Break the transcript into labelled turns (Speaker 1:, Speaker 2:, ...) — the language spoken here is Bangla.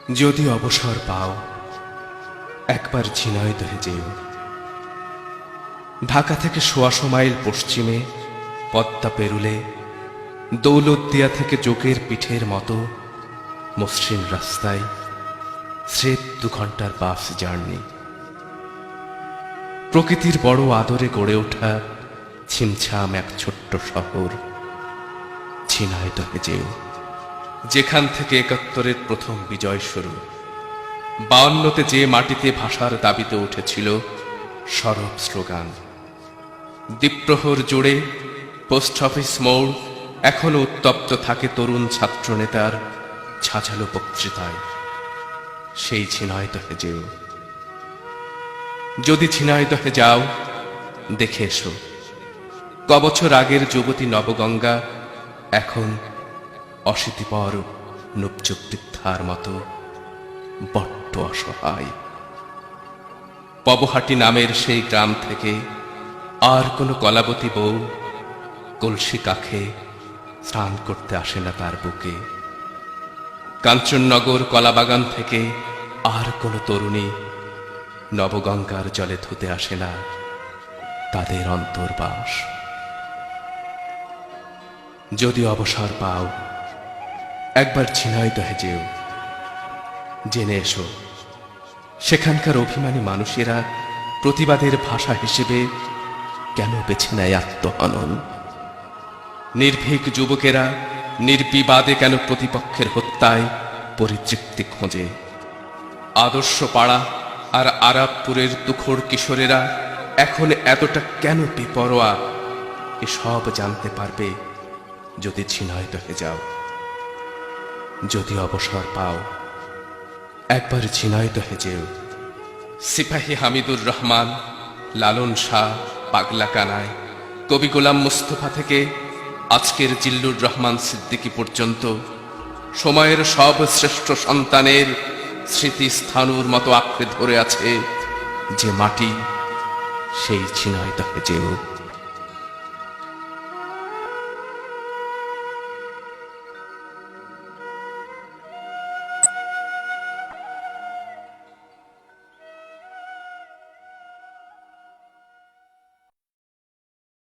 Speaker 1: যদি অবসর পাও একবার ঝিনাইদহে যেও। ঢাকা থেকে ১৬০ মাইল পশ্চিমে পদ্মা পেরুলে দৌলতদিয়া থেকে যোগের পিঠের মতো মসৃণ রাস্তায় স্রেফ ২ ঘন্টার বাস জার্নি। প্রকৃতির বড় আদরে গড়ে ওঠা ছিমছাম এক ছোট্ট শহর ঝিনাইদহে যেও, যেখান থেকে ৭১-এর প্রথম বিজয় শুরু। ৫২-তে যে মাটিতে ভাষার দাবিতে উঠেছিল সরব স্লোগান। দ্বীপ্রহর জুড়ে পোস্ট অফিস মোড় এখনো উত্তপ্ত থাকে তরুণ ছাত্রনেতার ঝাঁঝালো বক্তৃতায়। সেই ঝিনাইদহে যেও। যদি ঝিনাইদহে যাও দেখে এসো, কবছর আগের যুবতী নবগঙ্গা এখন অশীতিপর নবযুগ বৃদ্ধার মতো বড্ড অসহায়। পবহাটি নামের সেই গ্রাম থেকে আর কোনো কলাবতী বউ কলসি কাখে স্নান করতে আসে না তার বুকে। কাঞ্চননগর কলাবাগান থেকে আর কোনো তরুণী নবগঙ্গার জলে ধুতে আসে না তাদের অন্তর্বাস। যদি অবসর পাও একবার ঝিনাইদহে যেও। জেনে এসো সেখানকার অভিমানী মানুষেরা প্রতিবাদের ভাষা হিসেবে কেন বেছে নেয় আত্মহনন। নির্ভীক যুবকেরা নির্বিবাদে কেন প্রতিপক্ষের হত্যায় পরিতৃপ্তি খোঁজে। আদর্শ পাড়া আর আরাবপুরের তুখোড় কিশোরেরা এখন এতটা কেন বেপরোয়া, এসব জানতে পারবে যদি ঝিনাইদহে যাও। যদি অবসর পাও একবার ঝিনাইদহে যেও। সিপাহী হামিদুর রহমান, লালন শাহ, পাগলা কানাই, কবি গোলাম মুস্তফা থেকে আজকের জিল্লুর রহমান সিদ্দিকী পর্যন্ত সময়ের সব শ্রেষ্ঠ সন্তানের স্মৃতি স্থানুর মতো আঁকড়ে ধরে আছে যে মাটি, সেই ঝিনাইদহে যেও।